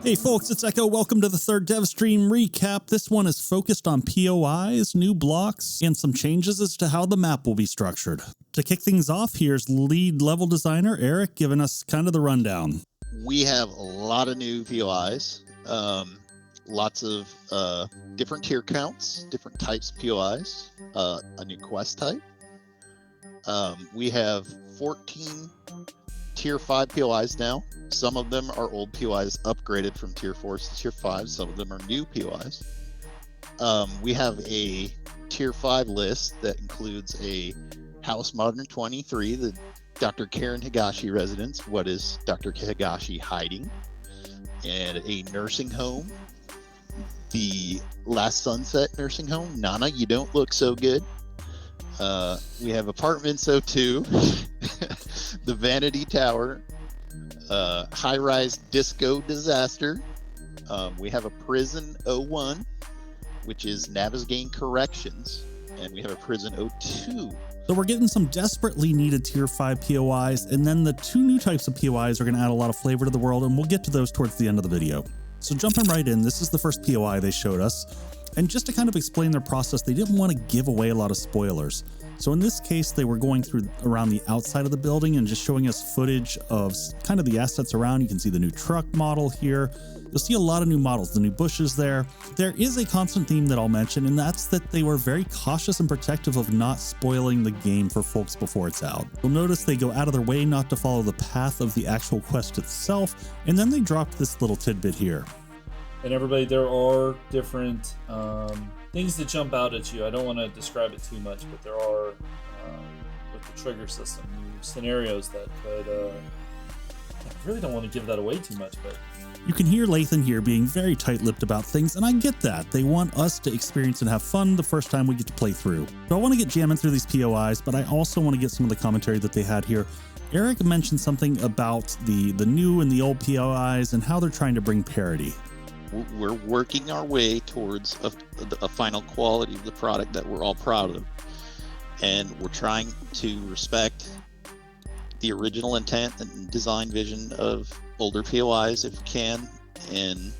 Hey folks, it's Echo. Welcome to the third dev stream recap. This one is focused on POIs, new blocks, and some changes as to how the map will be structured. To kick things off, here's lead level designer Eric giving us kind of the rundown. We have a lot of new POIs, lots of different tier counts, different types of POIs, a new quest type. We have 14 tier 5 POIs now. Some of them are old POIs upgraded from tier 4s to tier 5. Some of them are new POIs. We have a tier 5 list that includes a House Modern 23, the Dr. Karen Higashi residence. What is Dr. Higashi hiding? And a nursing home, the Last Sunset nursing home. Nana, you don't look so good. We have Apartments 02, the Vanity Tower, high-rise disco disaster. We have a Prison 01, which is Navezgane Corrections, and we have a Prison 02. So we're getting some desperately needed tier 5 POIs, and then the two new types of POIs are going to add a lot of flavor to the world, and we'll get to those towards the end of the video. So jumping right in, this is the first POI they showed us. And just to kind of explain their process, they didn't want to give away a lot of spoilers. So in this case, they were going through around the outside of the building and just showing us footage of kind of the assets around. You can see the new truck model here. You'll see a lot of new models, the new bushes there. There is a constant theme that I'll mention, and that's that they were very cautious and protective of not spoiling the game for folks before it's out. You'll notice they go out of their way not to follow the path of the actual quest itself, and then they dropped this little tidbit here. And everybody, there are different things that jump out at you. I don't want to describe it too much, but there are, with the trigger system, new scenarios that could, I really don't want to give that away too much, but... You can hear Lathan here being very tight-lipped about things, and I get that. They want us to experience and have fun the first time we get to play through. So I want to get jamming through these POIs, but I also want to get some of the commentary that they had here. Eric mentioned something about the new and the old POIs and how they're trying to bring parity. We're working our way towards a final quality of the product that we're all proud of. And we're trying to respect the original intent and design vision of older POIs if we can, and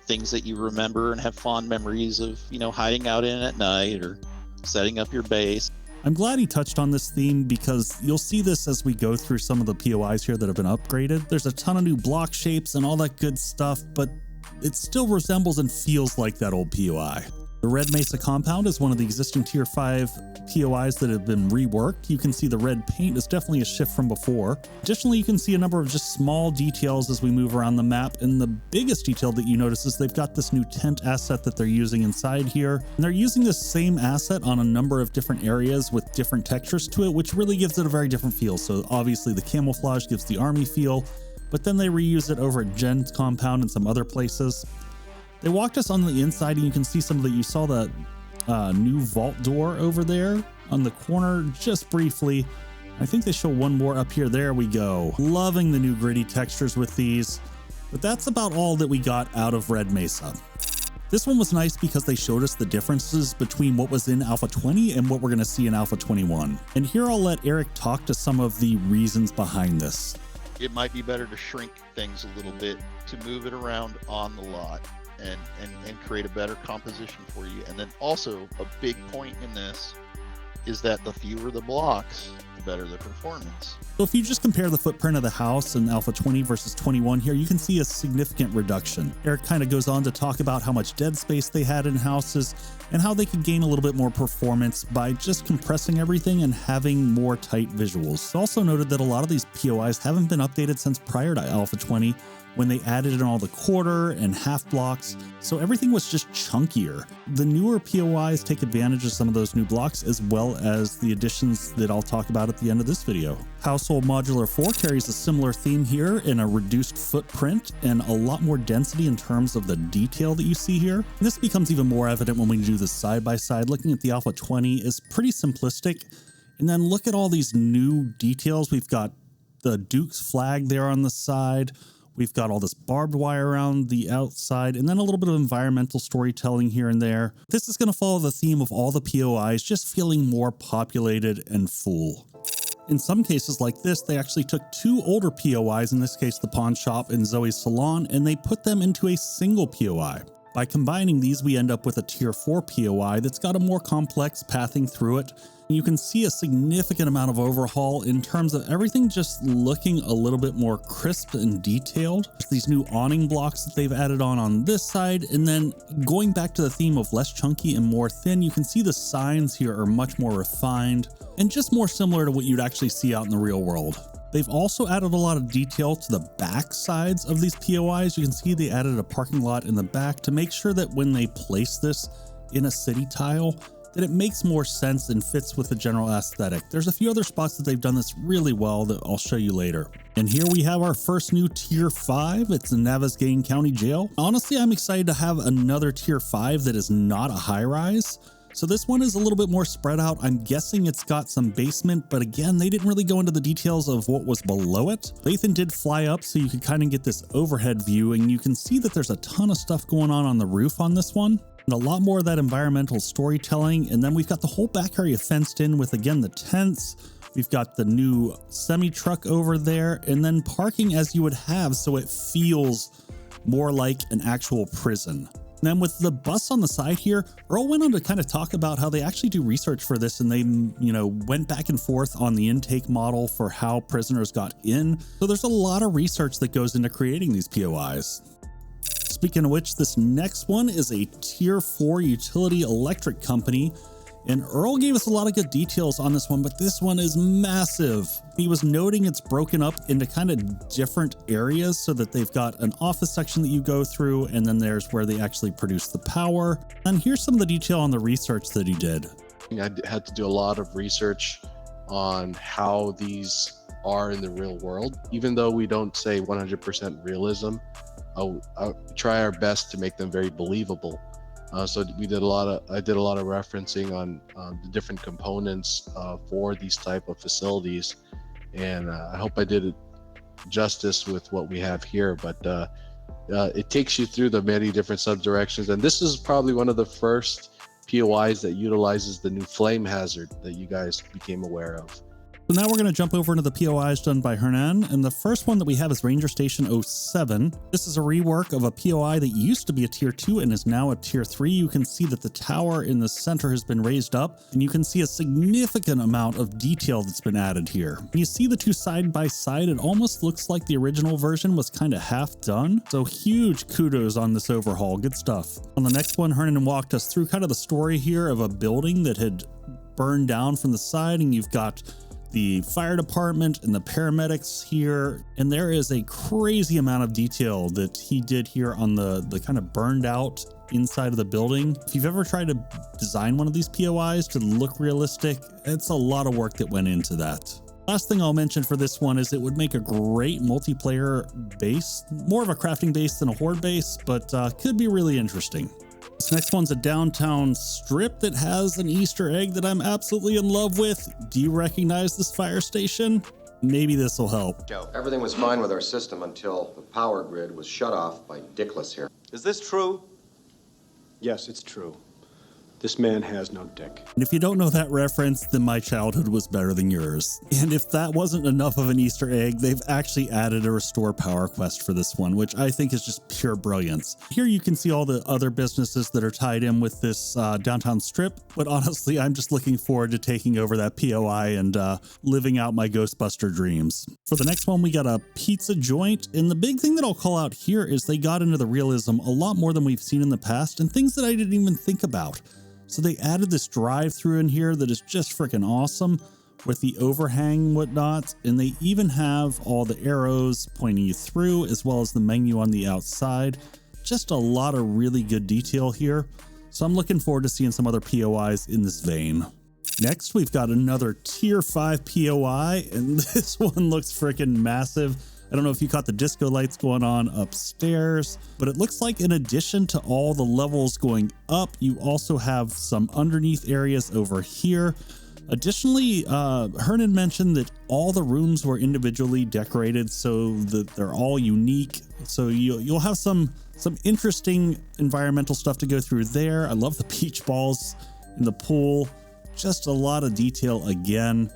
things that you remember and have fond memories of, you know, hiding out in at night or setting up your base. I'm glad he touched on this theme because you'll see this as we go through some of the POIs here that have been upgraded. There's a ton of new block shapes and all that good stuff, but it still resembles and feels like that old POI. The red Mesa Compound is one of the existing tier 5 POIs that have been reworked. You can see the red paint is definitely a shift from before. Additionally, you can see a number of just small details as we move around the map, and the biggest detail that you notice is they've got this new tent asset that they're using inside here. And they're using this same asset on a number of different areas with different textures to it, which really gives it a very different feel. So obviously the camouflage gives the army feel, but then they reuse it over at Jen's compound and some other places. They walked us on the inside, and you can see some of the, you saw the new vault door over there on the corner just briefly. I think they show one more up here. There we go. Loving the new gritty textures with these, but that's about all that we got out of Red Mesa. This one was nice because they showed us the differences between what was in Alpha 20 and what we're going to see in Alpha 21. And here I'll let Eric talk to some of the reasons behind this. It might be better to shrink things a little bit, to move it around on the lot and create a better composition for you. And then also a big point in this is that the fewer the blocks, the better the performance. So if you just compare the footprint of the house in Alpha 20 versus 21 here, you can see a significant reduction. Eric kind of goes on to talk about how much dead space they had in houses and how they could gain a little bit more performance by just compressing everything and having more tight visuals. He also noted that a lot of these POIs haven't been updated since prior to Alpha 20, when they added in all the quarter and half blocks, so everything was just chunkier. The newer POIs take advantage of some of those new blocks, as well as the additions that I'll talk about at the end of this video. Old Modular 4 carries a similar theme here in a reduced footprint and a lot more density in terms of the detail that you see here. And this becomes even more evident when we do this side by side. Looking at the Alpha 20 is pretty simplistic, and then look at all these new details. We've got the Duke's flag there on the side. We've got all this barbed wire around the outside, and then a little bit of environmental storytelling here and there. This is going to follow the theme of all the POIs, just feeling more populated and full. In some cases like this, they actually took two older POIs, in this case the pawn shop and Zoe's salon, and they put them into a single POI. By combining these, we end up with a tier 4 POI that's got a more complex pathing through it. You can see a significant amount of overhaul in terms of everything just looking a little bit more crisp and detailed. These new awning blocks that they've added on this side, and then going back to the theme of less chunky and more thin, you can see the signs here are much more refined and just more similar to what you'd actually see out in the real world. They've also added a lot of detail to the back sides of these POIs. You can see they added a parking lot in the back to make sure that when they place this in a city tile, that it makes more sense and fits with the general aesthetic. There's a few other spots that they've done this really well that I'll show you later. And here we have our first new tier 5. It's the Navezgane County Jail. Honestly, I'm excited to have another tier 5 that is not a high rise. So this one is a little bit more spread out. I'm guessing it's got some basement, but again, they didn't really go into the details of what was below it. Lathan did fly up so you could kind of get this overhead view, and you can see that there's a ton of stuff going on the roof on this one. And a lot more of that environmental storytelling. And then we've got the whole back area fenced in with, again, the tents. We've got the new semi-truck over there, and then parking as you would have, so it feels more like an actual prison. And then with the bus on the side here, Earl went on to kind of talk about how they actually do research for this, and they, went back and forth on the intake model for how prisoners got in. So there's a lot of research that goes into creating these POIs. Speaking of which, this next one is a tier 4 utility electric company. And Earl gave us a lot of good details on this one, but this one is massive. He was noting it's broken up into kind of different areas so that they've got an office section that you go through, and then there's where they actually produce the power. And here's some of the detail on the research that he did. I had to do a lot of research on how these are in the real world. Even though we don't say 100% realism, I'll try our best to make them very believable. So I did a lot of referencing on the different components for these type of facilities, and I hope I did it justice with what we have here. But it takes you through the many different subdirections, and this is probably one of the first POIs that utilizes the new flame hazard that you guys became aware of. So now we're going to jump over into the POIs done by Hernan, and the first one that we have is Ranger Station 07. This is a rework of a POI that used to be a tier 2 and is now a tier 3. You can see that the tower in the center has been raised up, and you can see a significant amount of detail that's been added here. When you see the two side by side, it almost looks like the original version was kind of half done. So huge kudos on this overhaul. Good stuff. On the next one, Hernan walked us through kind of the story here of a building that had burned down from the side, and you've got the fire department and the paramedics here, and there is a crazy amount of detail that he did here on the kind of burned out inside of the building. If you've ever tried to design one of these POIs to look realistic, it's a lot of work that went into that. Last thing I'll mention for this one is it would make a great multiplayer base, more of a crafting base than a horde base, but could be really interesting. This next one's a downtown strip that has an Easter egg that I'm absolutely in love with. Do you recognize this fire station? Maybe this will help. Everything was fine with our system until the power grid was shut off by Dickless here. Is this true? Yes, it's true. This man has no dick. And if you don't know that reference, then my childhood was better than yours. And if that wasn't enough of an Easter egg, they've actually added a restore power quest for this one, which I think is just pure brilliance. Here you can see all the other businesses that are tied in with this downtown strip, but honestly, I'm just looking forward to taking over that POI and living out my Ghostbuster dreams. For the next one, we got a pizza joint, and the big thing that I'll call out here is they got into the realism a lot more than we've seen in the past, and things that I didn't even think about. So they added this drive-through in here that is just freaking awesome with the overhang and whatnot. And they even have all the arrows pointing you through as well as the menu on the outside. Just a lot of really good detail here. So I'm looking forward to seeing some other POIs in this vein. Next, we've got another tier 5 POI, and this one looks freaking massive. I don't know if you caught the disco lights going on upstairs, but it looks like in addition to all the levels going up, you also have some underneath areas over here. Additionally, Hernan mentioned that all the rooms were individually decorated so that they're all unique. So you'll have some interesting environmental stuff to go through there. I love the beach balls in the pool. Just a lot of detail again.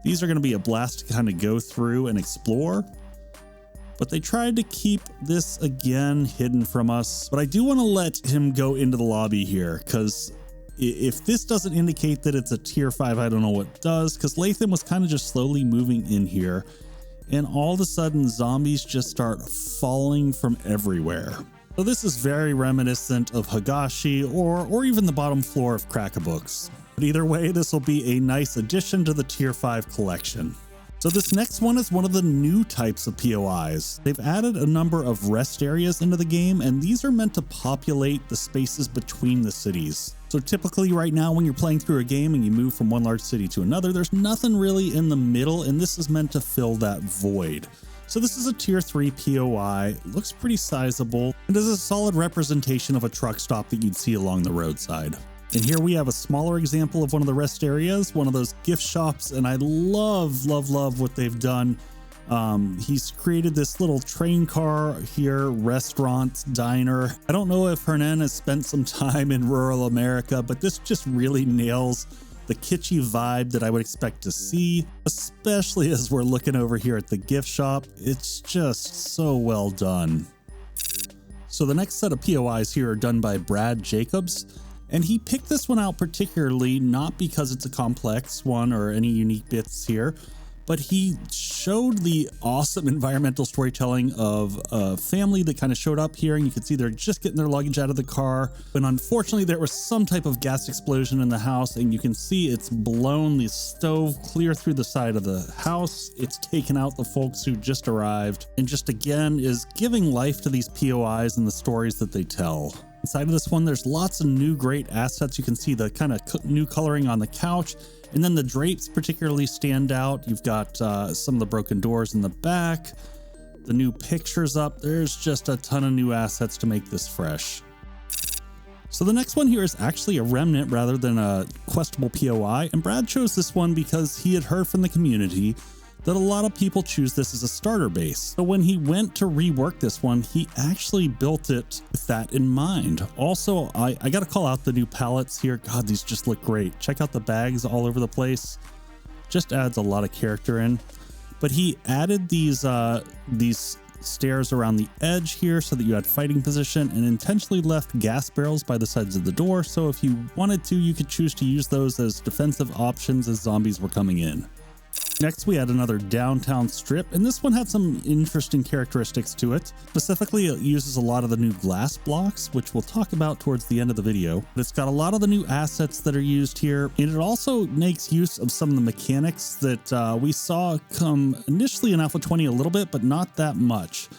These are going to be a blast to kind of go through and explore. But they tried to keep this again hidden from us. But I do want to let him go into the lobby here, because if this doesn't indicate that it's a tier 5, I don't know what does, because Latham was kind of just slowly moving in here. And all of a sudden, zombies just start falling from everywhere. So this is very reminiscent of Hagashi or even the bottom floor of Crackabooks. But either way, this will be a nice addition to the tier 5 collection. So this next one is one of the new types of POIs. They've added a number of rest areas into the game, and these are meant to populate the spaces between the cities. So typically right now when you're playing through a game and you move from one large city to another, there's nothing really in the middle, and this is meant to fill that void. So this is a tier 3 POI, looks pretty sizable, and is a solid representation of a truck stop that you'd see along the roadside. And here we have a smaller example of one of the rest areas, one of those gift shops, and I love what they've done. He's created this little train car here, restaurant, diner. I don't know if Hernan has spent some time in rural America, but this just really nails the kitschy vibe that I would expect to see, especially as we're looking over here at the gift shop. It's just so well done. So the next set of POIs here are done by Brad Jacobs, and he picked this one out particularly not because it's a complex one or any unique bits here, but he showed the awesome environmental storytelling of a family that kind of showed up here, and you can see they're just getting their luggage out of the car. And unfortunately, there was some type of gas explosion in the house, and you can see it's blown the stove clear through the side of the house. It's taken out the folks who just arrived, and just again is giving life to these POIs and the stories that they tell. Inside of this one, there's lots of new great assets. You can see the kind of new coloring on the couch, and then the drapes particularly stand out. You've got some of the broken doors in the back, the new pictures up. There's just a ton of new assets to make this fresh. So the next one here is actually a remnant rather than a questable POI, and Brad chose this one because he had heard from the community that a lot of people choose this as a starter base. So when he went to rework this one, he actually built it with that in mind. Also, I got to call out the new palettes here. God, these just look great. Check out the bags all over the place. Just adds a lot of character in. But he added these stairs around the edge here so that you had fighting position, and intentionally left gas barrels by the sides of the door. So if you wanted to, you could choose to use those as defensive options as zombies were coming in. Next, we had another downtown strip, and this one had some interesting characteristics to it. Specifically, it uses a lot of the new glass blocks, which we'll talk about towards the end of the video. But it's got a lot of the new assets that are used here, and it also makes use of some of the mechanics that we saw come initially in Alpha 20 a little bit, but not that much.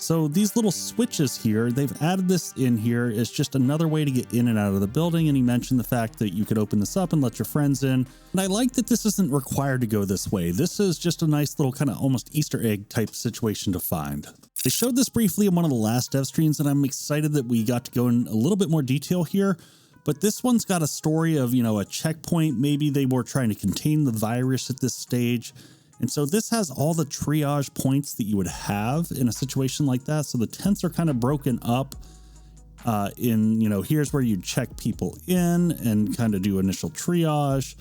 So these little switches here, they've added this in here as just another way to get in and out of the building. And he mentioned the fact that you could open this up and let your friends in. And I like that this isn't required to go this way. This is just a nice little kind of almost Easter egg type situation to find. They showed this briefly in one of the last dev streams, and I'm excited that we got to go in a little bit more detail here. But this one's got a story of, a checkpoint. Maybe they were trying to contain the virus at this stage. And so this has all the triage points that you would have in a situation like that. So the tents are kind of broken up here's where you check people in and kind of do initial triage.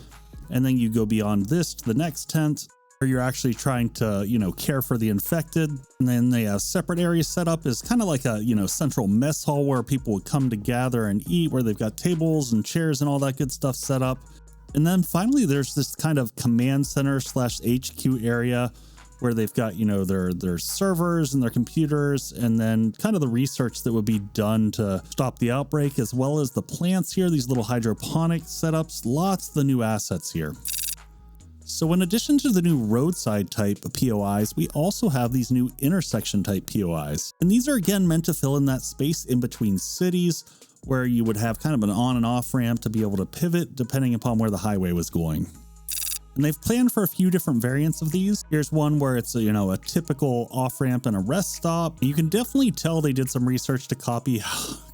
And then you go beyond this to the next tent where you're actually trying to, care for the infected. And then they have separate areas set up as kind of like a, central mess hall where people would come to gather and eat, where they've got tables and chairs and all that good stuff set up. And then finally, there's this kind of command center / HQ area where they've got, their servers and their computers, and then kind of the research that would be done to stop the outbreak, as well as the plants here, these little hydroponic setups, lots of the new assets here. So in addition to the new roadside type of POIs, we also have these new intersection type POIs. And these are again meant to fill in that space in between cities, where you would have kind of an on and off ramp to be able to pivot depending upon where the highway was going. And they've planned for a few different variants of these. Here's one where it's a typical off ramp and a rest stop. You can definitely tell they did some research to copy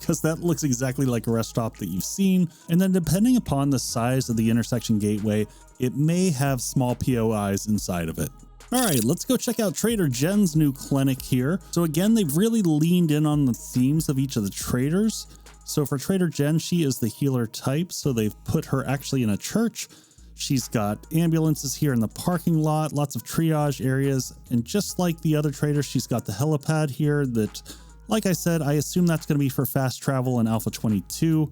because that looks exactly like a rest stop that you've seen. And then depending upon the size of the intersection gateway, it may have small POIs inside of it. All right, let's go check out Trader Jen's new clinic here. So again, they've really leaned in on the themes of each of the traders. So for Trader Jen, she is the healer type, so they've put her actually in a church. She's got ambulances here in the parking lot, lots of triage areas, and just like the other traders, she's got the helipad here that, like I said, I assume that's going to be for fast travel in Alpha 22.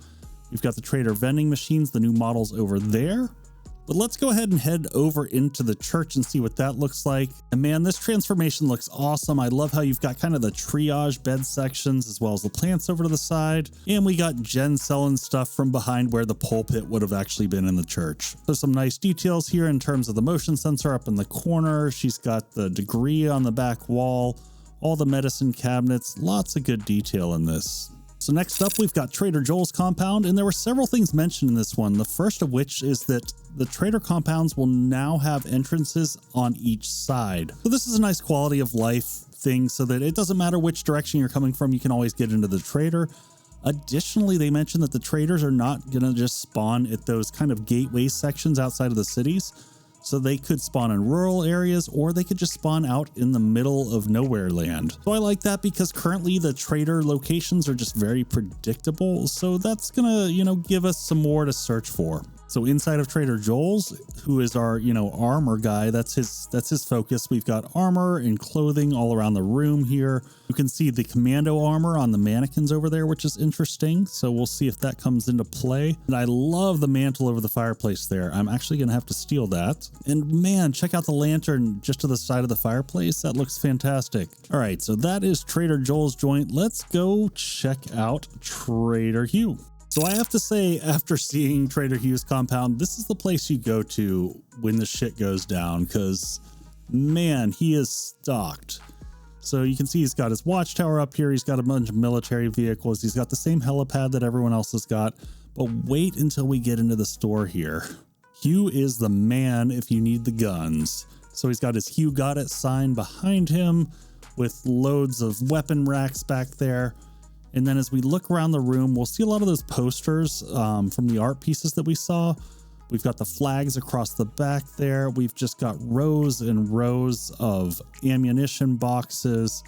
We've got the trader vending machines, the new models over there. But let's go ahead and head over into the church and see what that looks like. And man, this transformation looks awesome. I love how you've got kind of the triage bed sections as well as the plants over to the side. And we got Jen selling stuff from behind where the pulpit would have actually been in the church. There's some nice details here in terms of the motion sensor up in the corner. She's got the degree on the back wall, all the medicine cabinets, lots of good detail in this. So next up, we've got Trader Joel's compound, and there were several things mentioned in this one. The first of which is that the trader compounds will now have entrances on each side. So this is a nice quality of life thing so that it doesn't matter which direction you're coming from, you can always get into the trader. Additionally, they mentioned that the traders are not going to just spawn at those kind of gateway sections outside of the cities. So they could spawn in rural areas, or they could just spawn out in the middle of nowhere land. So I like that because currently the trader locations are just very predictable. So that's gonna, give us some more to search for. So inside of Trader Joel's, who is our, armor guy, that's his focus. We've got armor and clothing all around the room here. You can see the commando armor on the mannequins over there, which is interesting. So we'll see if that comes into play. And I love the mantle over the fireplace there. I'm actually going to have to steal that. And man, check out the lantern just to the side of the fireplace. That looks fantastic. All right, so that is Trader Joel's joint. Let's go check out Trader Hugh. So I have to say, after seeing Trader Hugh's compound, this is the place you go to when the shit goes down, because man, he is stocked. So you can see he's got his watchtower up here. He's got a bunch of military vehicles. He's got the same helipad that everyone else has got. But wait until we get into the store here. Hugh is the man if you need the guns. So he's got his Hugh Got It sign behind him with loads of weapon racks back there. And then as we look around the room, we'll see a lot of those posters from the art pieces that we saw. We've got the flags across the back there. We've just got rows and rows of ammunition boxes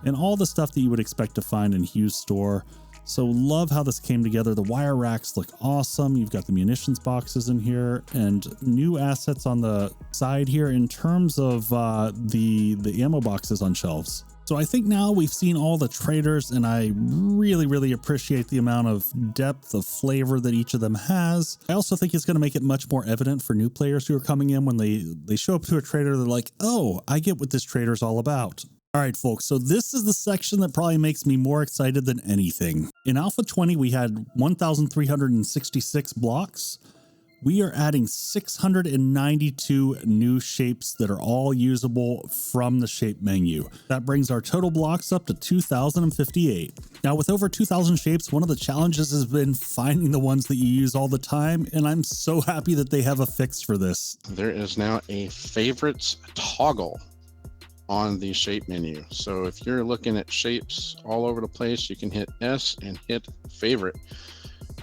and all the stuff that you would expect to find in Hugh's store. So love how this came together. The wire racks look awesome. You've got the munitions boxes in here and new assets on the side here in terms of the ammo boxes on shelves. So I think now we've seen all the traders, and I really appreciate the amount of depth of flavor that each of them has. I also think it's going to make it much more evident for new players who are coming in when they show up to a trader, they're like, oh, I get what this trader's all about. All right, folks, so this is the section that probably makes me more excited than anything. In Alpha 20, we had 1,366 blocks. We are adding 692 new shapes that are all usable from the shape menu. That brings our total blocks up to 2,058. Now, with over 2,000 shapes, one of the challenges has been finding the ones that you use all the time, and I'm so happy that they have a fix for this. There is now a favorites toggle on the shape menu. So if you're looking at shapes all over the place, you can hit S and hit favorite.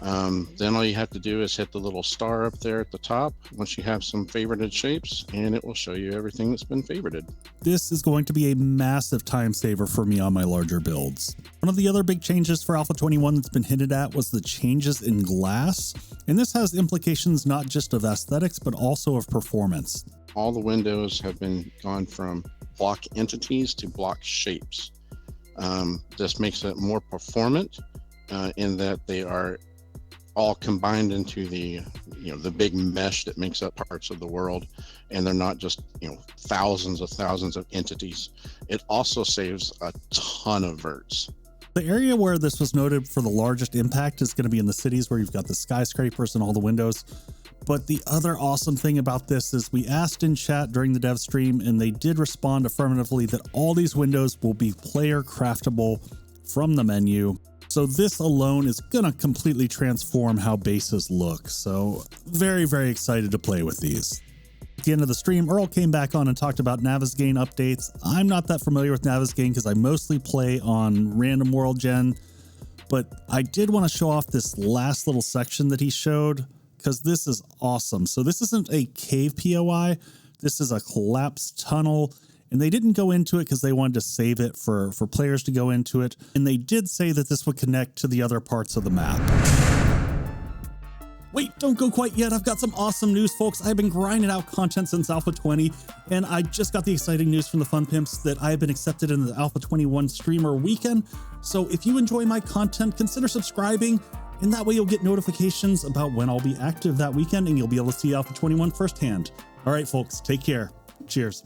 Then all you have to do is hit the little star up there at the top once you have some favorited shapes, and it will show you everything that's been favorited. This is going to be a massive time saver for me on my larger builds. One of the other big changes for Alpha 21 that's been hinted at was the changes in glass, and this has implications not just of aesthetics but also of performance. All the windows have been gone from block entities to block shapes. This makes it more performant in that they are all combined into the big mesh that makes up parts of the world, and they're not just thousands of entities. It also saves a ton of verts. The area where this was noted for the largest impact is going to be in the cities where you've got the skyscrapers and all the windows. But the other awesome thing about this is we asked in chat during the dev stream, and they did respond affirmatively that all these windows will be player craftable from the menu. So this alone is going to completely transform how bases look. So very excited to play with these. At the end of the stream, Earl came back on and talked about Navezgane updates. I'm not that familiar with Navezgane because I mostly play on random world gen, but I did want to show off this last little section that he showed because this is awesome. So this isn't a cave POI. This is a collapsed tunnel. And they didn't go into it because they wanted to save it for players to go into it. And they did say that this would connect to the other parts of the map. Wait, don't go quite yet. I've got some awesome news, folks. I've been grinding out content since Alpha 20, and I just got the exciting news from the Fun Pimps that I have been accepted into the Alpha 21 streamer weekend. So if you enjoy my content, consider subscribing, and that way you'll get notifications about when I'll be active that weekend, and you'll be able to see Alpha 21 firsthand. All right, folks, take care. Cheers.